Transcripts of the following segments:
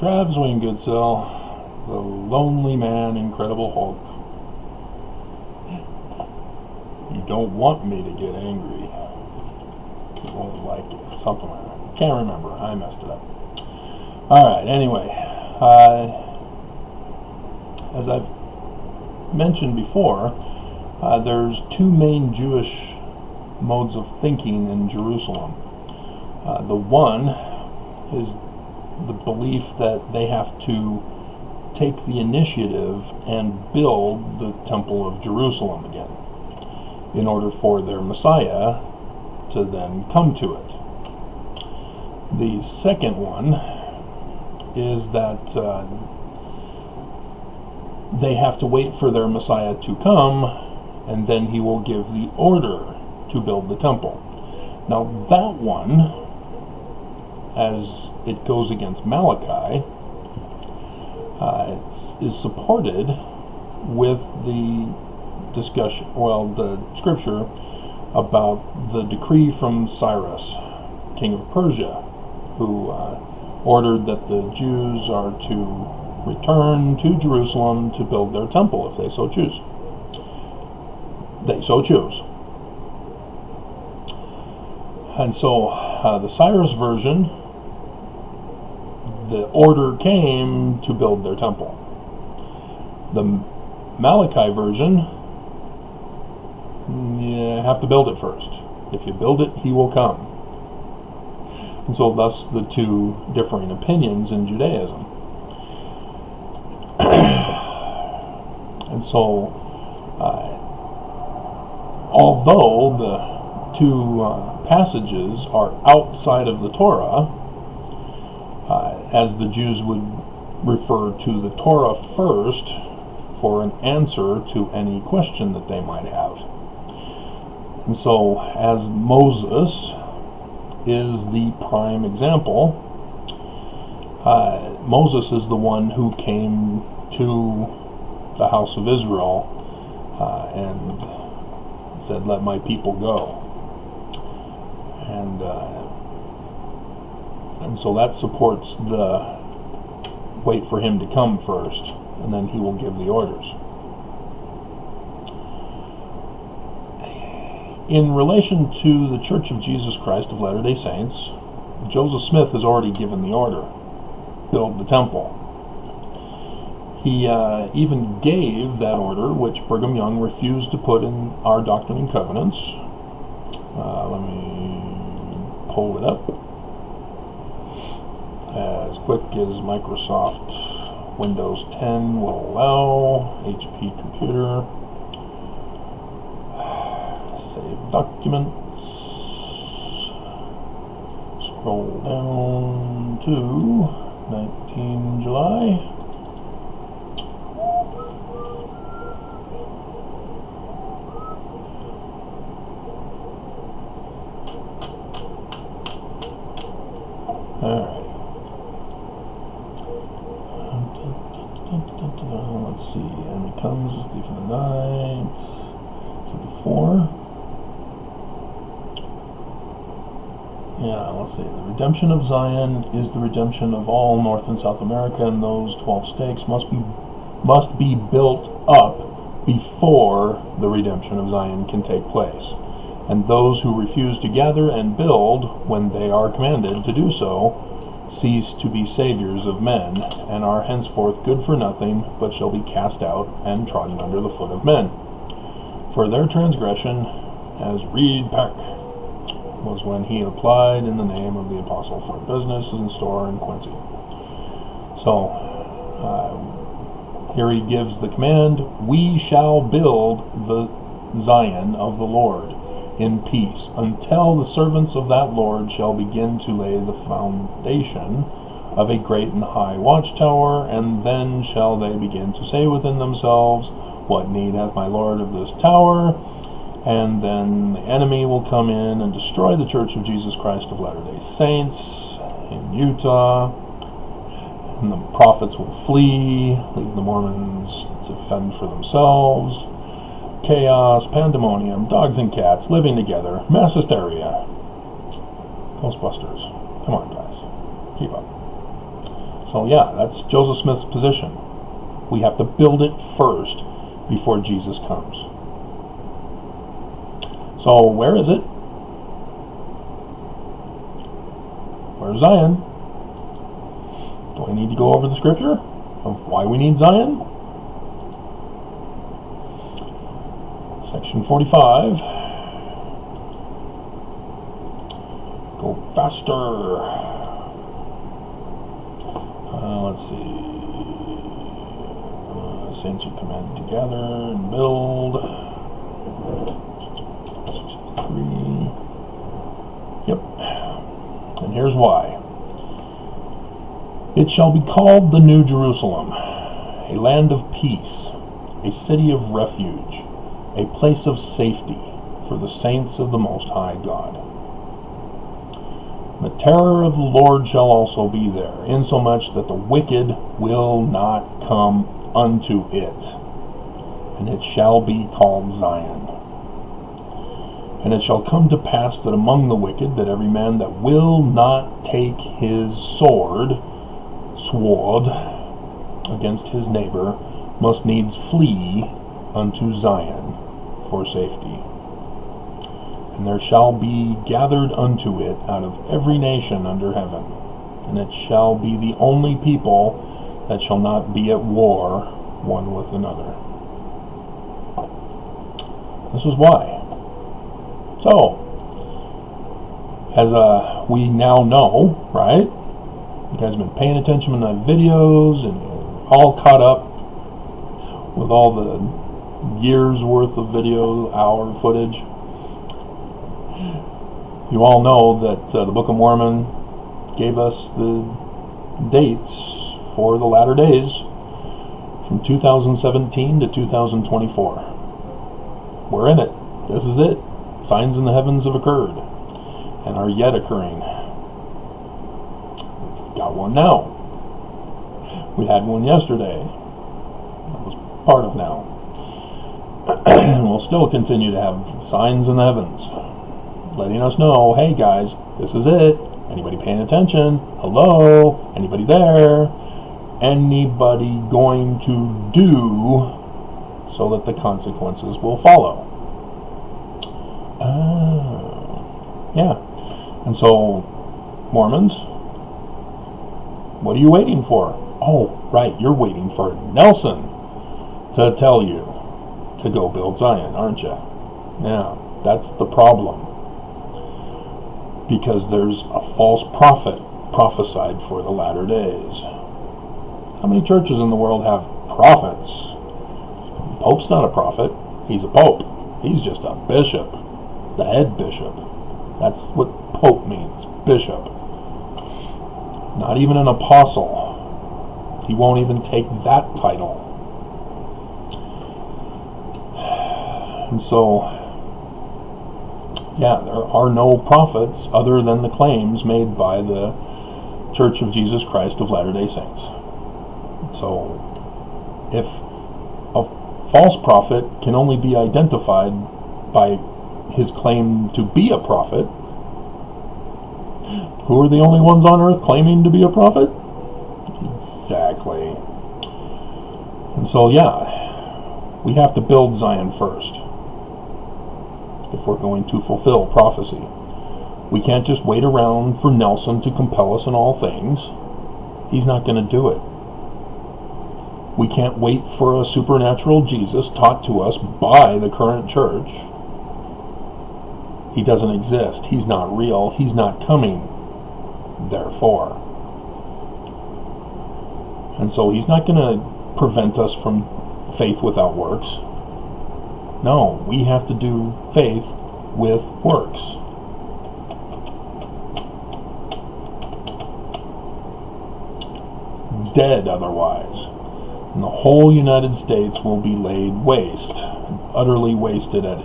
Travis Wayne Goodsell, the Lonely Man, Incredible Hulk. You don't want me to get angry. You won't like it. Something like that. Can't remember. I messed it up. Alright, anyway. As I've mentioned before, there's two main Jewish modes of thinking in Jerusalem. The one is the belief that they have to take the initiative and build the Temple of Jerusalem again in order for their Messiah to then come to it. The second one is that they have to wait for their Messiah to come, and then he will give the order to build the temple. Now that one, as it goes against Malachi, is supported with the discussion, the scripture about the decree from Cyrus, king of Persia, who ordered that the Jews are to return to Jerusalem to build their temple if they so choose. They so choose. And so the Cyrus version, the order came to build their temple. The Malachi version, you have to build it first. If you build it, he will come. And so thus the two differing opinions in Judaism. And so, although the two passages are outside of the Torah, as the Jews would refer to the Torah first for an answer to any question that they might have. And so, as Moses is the prime example, Moses is the one who came to the house of Israel and said, "Let my people go." And so that supports the wait for him to come first, and then he will give the orders. In relation to the Church of Jesus Christ of Latter-day Saints, Joseph Smith has already given the order: build the temple. He even gave that order, which Brigham Young refused to put in our Doctrine and Covenants. Let me pull it up as quick as Microsoft Windows 10 will allow. HP computer. Save documents. Scroll down to 19 July. Alright. Let's see. Enemy comes as thief in the night. So before. Yeah, let's see. The redemption of Zion is the redemption of all North and South America, and those 12 stakes must be built up before the redemption of Zion can take place. And those who refuse to gather and build when they are commanded to do so cease to be saviors of men, and are henceforth good for nothing, but shall be cast out and trodden under the foot of men. For their transgression, as Reed Peck, was when he applied in the name of the apostle for business in store in Quincy. So, here he gives the command: we shall build the Zion of the Lord in peace, until the servants of that Lord shall begin to lay the foundation of a great and high watchtower, and then shall they begin to say within themselves, what need hath my Lord of this tower? And then the enemy will come in and destroy the Church of Jesus Christ of Latter-day Saints in Utah, and the prophets will flee, leave the Mormons to fend for themselves. Chaos, pandemonium, dogs and cats living together, mass hysteria. Ghostbusters. Come on, guys. Keep up. So yeah, that's Joseph Smith's position. We have to build it first before Jesus comes. So where is it? Where's Zion? Do I need to go over the scripture of why we need Zion? Section 45. Go faster. Let's see. Saints are commanded to gather and build. 63. Yep. And here's why. It shall be called the New Jerusalem, a land of peace, a city of refuge, a place of safety for the saints of the Most High God. The terror of the Lord shall also be there, insomuch that the wicked will not come unto it, and it shall be called Zion. And it shall come to pass that among the wicked, that every man that will not take his sword against his neighbor must needs flee unto Zion for safety. And there shall be gathered unto it out of every nation under heaven, and it shall be the only people that shall not be at war one with another. This is why. So, as we now know, right? You guys have been paying attention to my videos and all caught up with all the years worth of video, hour footage. You all know that the Book of Mormon gave us the dates for the latter days from 2017 to 2024. We're in it. This is it. Signs in the heavens have occurred and are yet occurring. We've got one now. We had one yesterday. That was part of now. And we'll still continue to have signs in the heavens, letting us know, hey guys, this is it. Anybody paying attention? Hello? Anybody there? Anybody going to do so that the consequences will follow? Yeah. And so, Mormons, what are you waiting for? Oh, right, you're waiting for Nelson to tell you to go build Zion, aren't you? Yeah, that's the problem. Because there's a false prophet prophesied for the latter days. How many churches in the world have prophets? Pope's not a prophet. He's a pope. He's just a bishop. The head bishop. That's what pope means. Bishop. Not even an apostle. He won't even take that title. And so, yeah, there are no prophets other than the claims made by the Church of Jesus Christ of Latter-day Saints. So, if a false prophet can only be identified by his claim to be a prophet, who are the only ones on earth claiming to be a prophet? Exactly. And so, yeah, we have to build Zion first if we're going to fulfill prophecy. We can't just wait around for Nelson to compel us in all things. He's not going to do it. We can't wait for a supernatural Jesus taught to us by the current church. He doesn't exist. He's not real. He's not coming. Therefore. And so he's not going to prevent us from faith without works. No, we have to do faith with works. Dead otherwise. And the whole United States will be laid waste, utterly wasted at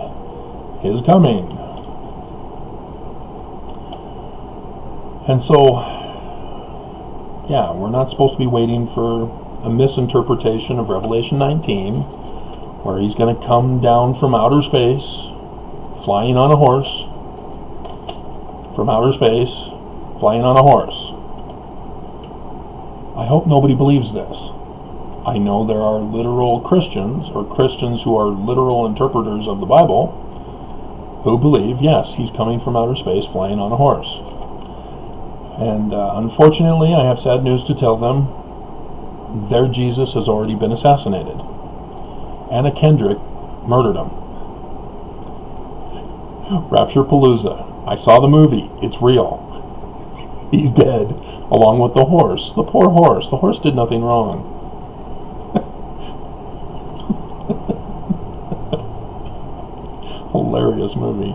his coming. And so, yeah, we're not supposed to be waiting for a misinterpretation of Revelation 19, where he's going to come down from outer space, flying on a horse, from outer space, flying on a horse. I hope nobody believes this. I know there are literal Christians, or Christians who are literal interpreters of the Bible, who believe, yes, he's coming from outer space flying on a horse. And unfortunately, I have sad news to tell them. Their Jesus has already been assassinated. Anna Kendrick murdered him. Rapture Palooza. I saw the movie. It's real. He's dead, along with the horse. The poor horse. The horse did nothing wrong. Hilarious movie.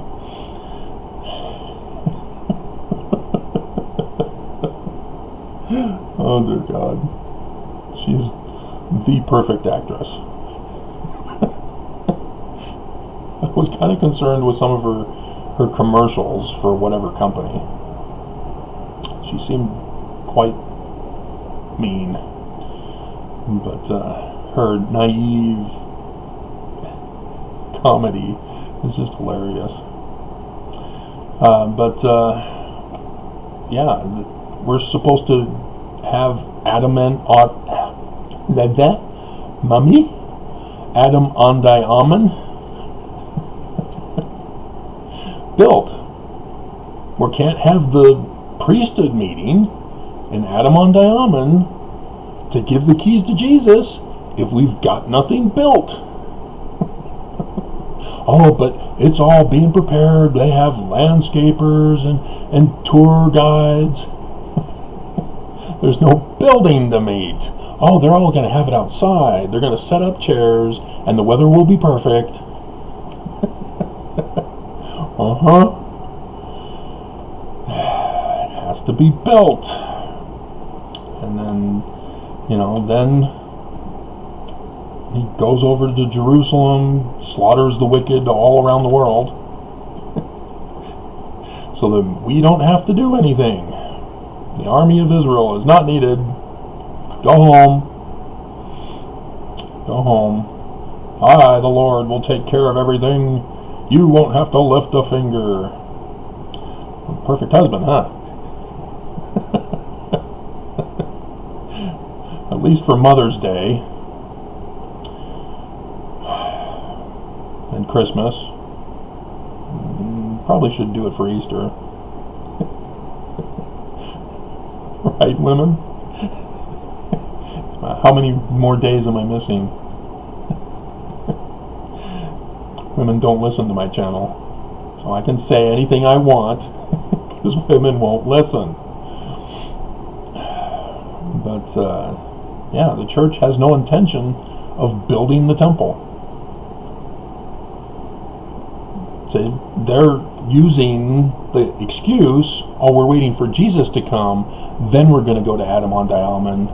Oh dear God. She's the perfect actress. I was kind of concerned with some of her commercials for whatever company. She seemed quite mean. But her naive comedy is just hilarious. Yeah, we're supposed to have Adam and Diamond built. We can't have the priesthood meeting in Adam on Diamond to give the keys to Jesus if we've got nothing built. Oh, but it's all being prepared. They have landscapers and tour guides. There's no building to meet. Oh, they're all going to have it outside. They're going to set up chairs, and the weather will be perfect. It has to be built. And then, then he goes over to Jerusalem, slaughters the wicked all around the world, so that we don't have to do anything. The army of Israel is not needed. Go home. Go home. I, the Lord, will take care of everything. You won't have to lift a finger. Perfect husband, huh? At least for Mother's Day and Christmas. Probably should do it for Easter. Right, women? How many more days am I missing? Women don't listen to my channel, so I can say anything I want because women won't listen. But yeah, the church has no intention of building the temple. So they're using the excuse, oh, we're waiting for Jesus to come, then we're going to go to Adam on Diamond,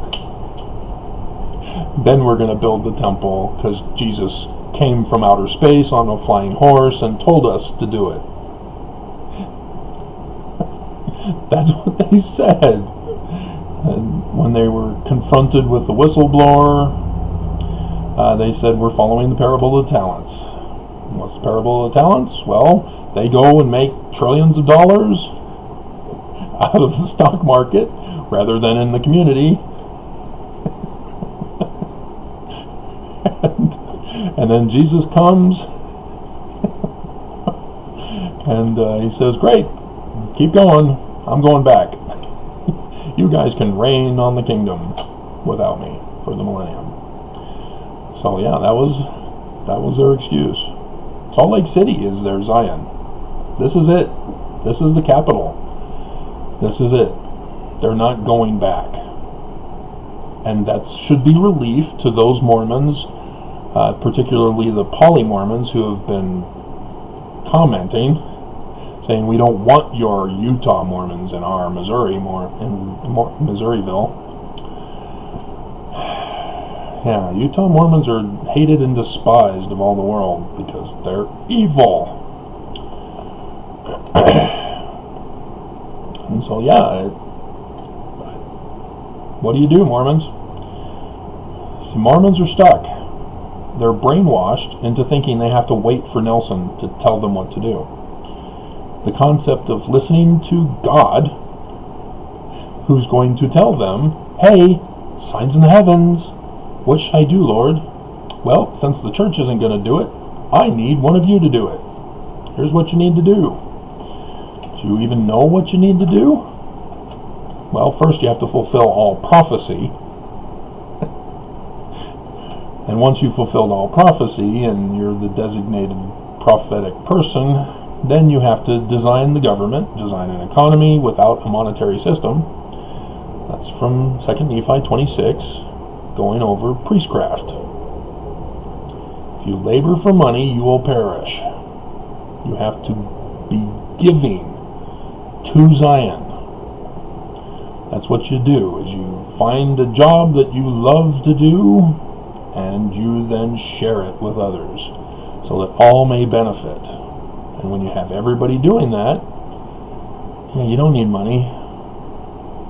then we're going to build the temple because Jesus came from outer space on a flying horse and told us to do it. That's what they said. And when they were confronted with the whistleblower, they said, we're following the parable of the talents. What's the parable of the talents? Well, they go and make trillions of dollars out of the stock market rather than in the community. And then Jesus comes and he says, great, keep going, I'm going back. You guys can reign on the kingdom without me for the millennium. So yeah, that was their excuse. Salt Lake City is their Zion. This is it. This is the capital. This is it. They're not going back. And that should be relief to those Mormons, particularly the poly-Mormons who have been commenting, saying we don't want your Utah Mormons in our Missouriville. Yeah, Utah Mormons are hated and despised of all the world because they're evil. And so, yeah, what do you do, Mormons? See, Mormons are stuck. They're brainwashed into thinking they have to wait for Nelson to tell them what to do. The concept of listening to God, who's going to tell them, hey, Signs in the heavens. What should I do, Lord? Well, since the church isn't going to do it, I need one of you to do it. Here's what you need to do. Do you even know what you need to do? Well, first you have to fulfill all prophecy. And once you've fulfilled all prophecy and you're the designated prophetic person, then you have to design the government, design an economy without a monetary system. That's from 2 Nephi 26, going over priestcraft. If you labor for money, you will perish. You have to be giving to Zion. That's what you do, is you find a job that you love to do, and you then share it with others, so that all may benefit. And when you have everybody doing that, you don't need money.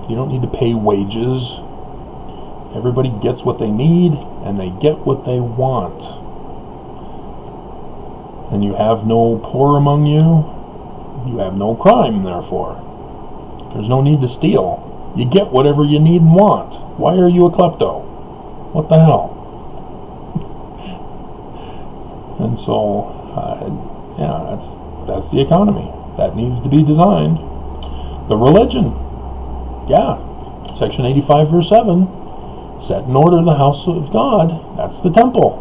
You don't need to pay wages. Everybody gets what they need, and they get what they want. And you have no poor among you. You have no crime, therefore. There's no need to steal. You get whatever you need and want. Why are you a klepto? What the hell? And so, that's the economy. That needs to be designed. The religion. Section 85, verse 7. Set in order the house of God. That's the temple.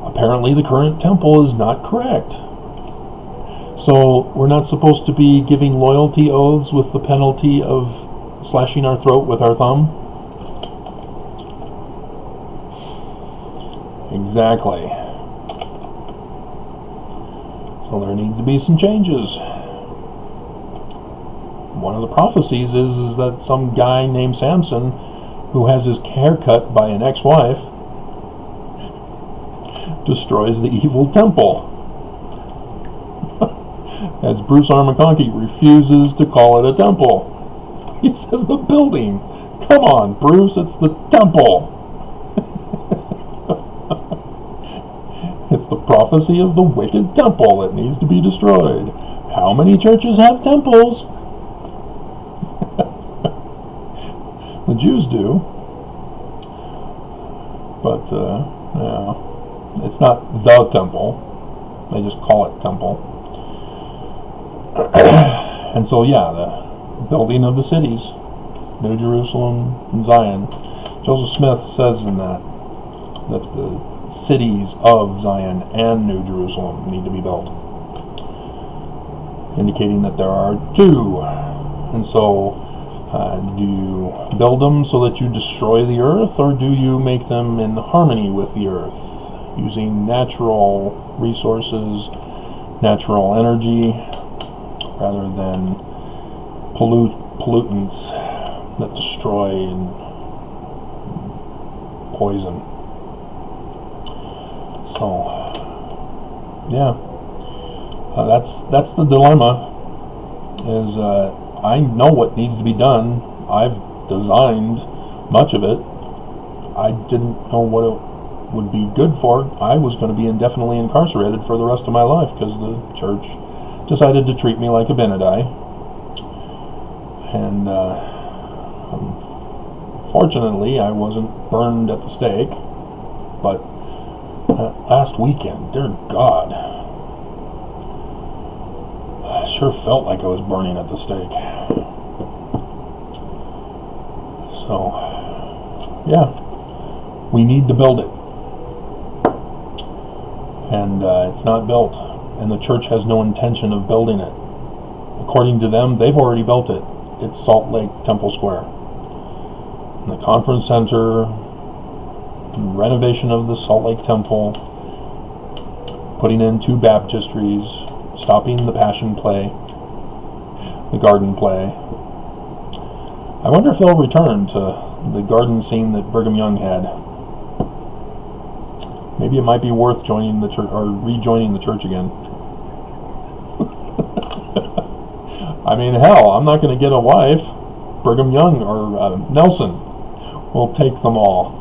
Apparently the current temple is not correct. So we're not supposed to be giving loyalty oaths with the penalty of slashing our throat with our thumb? Exactly. So there need to be some changes. One of the prophecies is that some guy named Samson, who has his hair cut by an ex-wife, destroys the evil temple. As Bruce R. McConkie refuses to call it a temple. He says the building. Come on, Bruce, it's the temple. It's the prophecy of the wicked temple that needs to be destroyed. How many churches have temples? The Jews do. But, it's not the temple. They just call it temple. And so, the building of the cities, New Jerusalem and Zion. Joseph Smith says in that the cities of Zion and New Jerusalem need to be built, indicating that there are two. And so, do you build them so that you destroy the earth, or do you make them in harmony with the earth, using natural resources, natural energy, rather than pollutants that destroy and poison? So, that's the dilemma. Is I know what needs to be done. I've designed much of it. I didn't know what it would be good for. I was going to be indefinitely incarcerated for the rest of my life because the church decided to treat me like a Benedai. And fortunately, I wasn't burned at the stake. But last weekend, dear God, I sure felt like I was burning at the stake. So, we need to build it. And it's not built. And the church has no intention of building it. According to them, they've already built it. It's Salt Lake Temple Square. And the conference center, renovation of the Salt Lake Temple, putting in 2 baptistries, stopping the Passion Play, the Garden Play. I wonder if they'll return to the garden scene that Brigham Young had. Maybe it might be worth joining the church, or rejoining the church again. I mean, hell, I'm not going to get a wife. Brigham Young or Nelson will take them all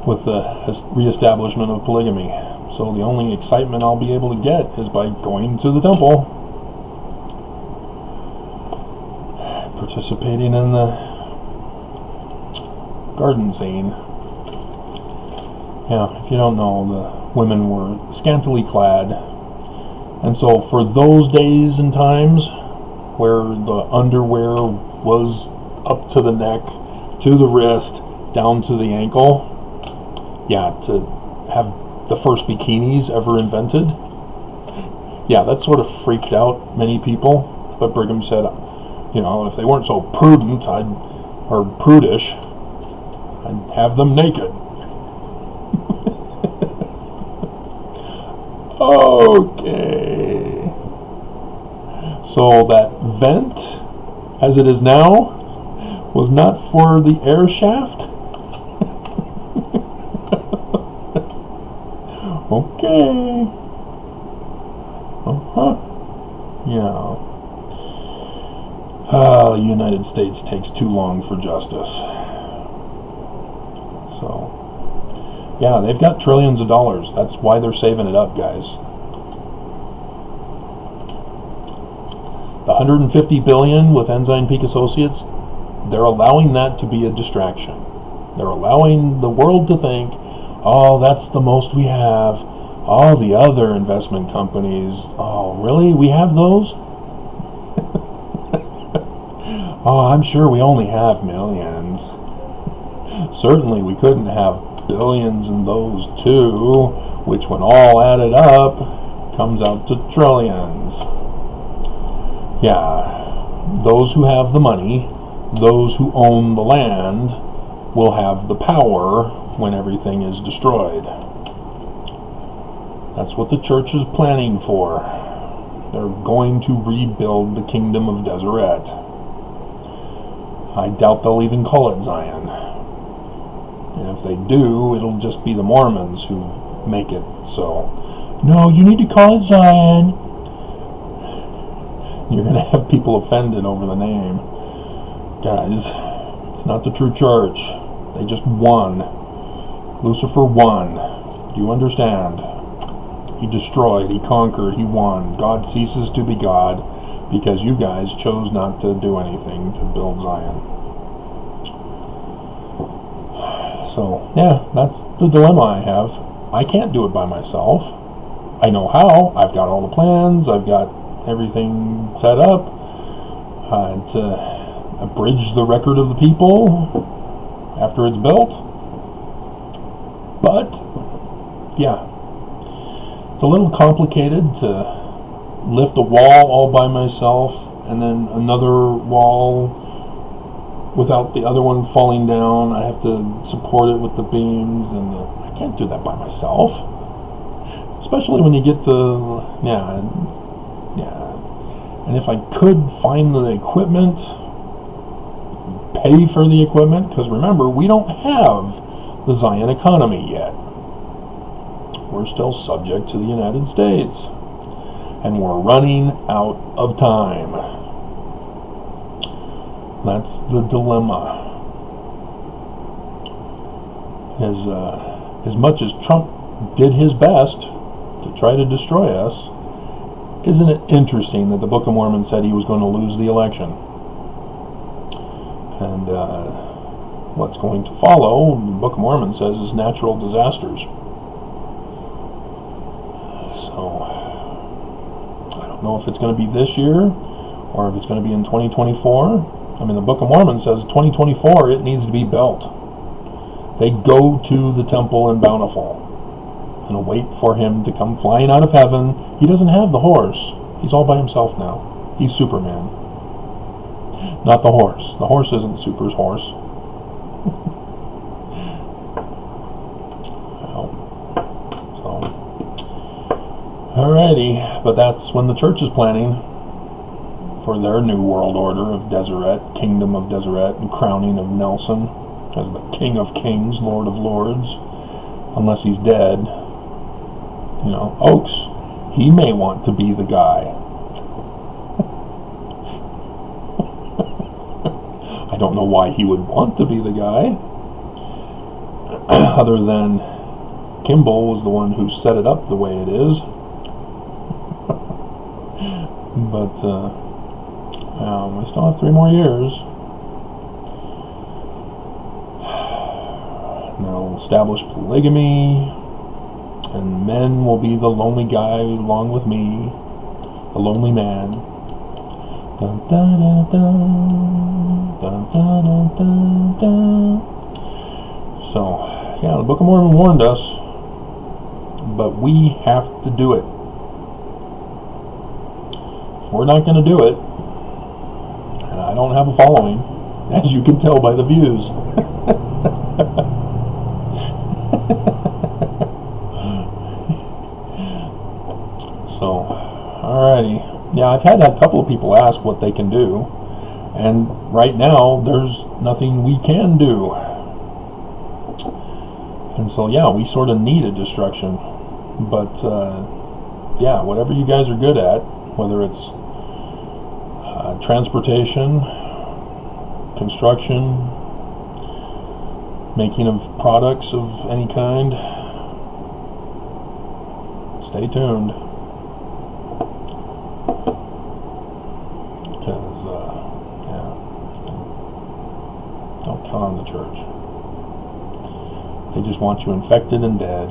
with the reestablishment of polygamy. So the only excitement I'll be able to get is by going to the temple, participating in the garden scene. Yeah, if you don't know, the women were scantily clad. And so for those days and times where the underwear was up to the neck, to the wrist, down to the ankle, yeah, to have the first bikinis ever invented, yeah, that sort of freaked out many people. But Brigham said, if they weren't so prudent, or prudish, I'd have them naked. Okay. So that vent, as it is now, was not for the air shaft? Okay. Yeah. The United States takes too long for justice. So, yeah, they've got trillions of dollars. That's why they're saving it up, guys. The $150 billion with Ensign Peak Associates, they're allowing that to be a distraction. They're allowing the world to think, oh, that's the most we have. All the other investment companies, oh, really? We have those? Oh, I'm sure we only have millions. Certainly we couldn't have billions in those too, which when all added up comes out to trillions. Yeah, those who have the money, those who own the land, will have the power when everything is destroyed. That's what the church is planning for. They're going to rebuild the kingdom of Deseret. I doubt they'll even call it Zion. And if they do, it'll just be the Mormons who make it. So, no, you need to call it Zion. You're going to have people offended over the name. Guys, it's not the true church. They just won. Lucifer won. Do you understand? He destroyed, he conquered, he won. God ceases to be God because you guys chose not to do anything to build Zion. So, yeah, that's the dilemma I have. I can't do it by myself. I know how. I've got all the plans. I've got everything set up to abridge the record of the people after it's built. But, yeah, it's a little complicated to lift a wall all by myself and then another wall without the other one falling down. I have to support it with the beams, and I can't do that by myself. Especially when you get to, yeah. And if I could find the equipment, pay for the equipment, because remember, we don't have the Zion economy yet. We're still subject to the United States. And we're running out of time. That's the dilemma. As much as Trump did his best to try to destroy us, isn't it interesting that the Book of Mormon said he was going to lose the election? And what's going to follow, the Book of Mormon says, is natural disasters. So, I don't know if it's going to be this year or if it's going to be in 2024. I mean, the Book of Mormon says 2024, it needs to be built. They go to the temple in Bountiful and wait for him to come flying out of heaven. He doesn't have the horse. He's all by himself now. He's Superman. Not the horse. The horse isn't Super's horse. So, alrighty. But that's when the church is planning for their new world order of Deseret, Kingdom of Deseret, and crowning of Nelson as the King of Kings, Lord of Lords, unless he's dead. You know, Oaks, he may want to be the guy. I don't know why he would want to be the guy, other than Kimball was the one who set it up the way it is. But, we still have 3 more years. And they'll establish polygamy, and men will be the lonely guy along with me, a lonely man. Dun, dun, dun, dun, dun, dun, dun, dun. So, yeah, the Book of Mormon warned us, but we have to do it. If we're not going to do it, and I don't have a following, as you can tell by the views. So, alrighty. Yeah, I've had a couple of people ask what they can do, and right now there's nothing we can do. And so, yeah, we sort of need a destruction. But, yeah, whatever you guys are good at, whether it's transportation, construction, making of products of any kind, stay tuned. Because, yeah, don't count on the church. They just want you infected and dead.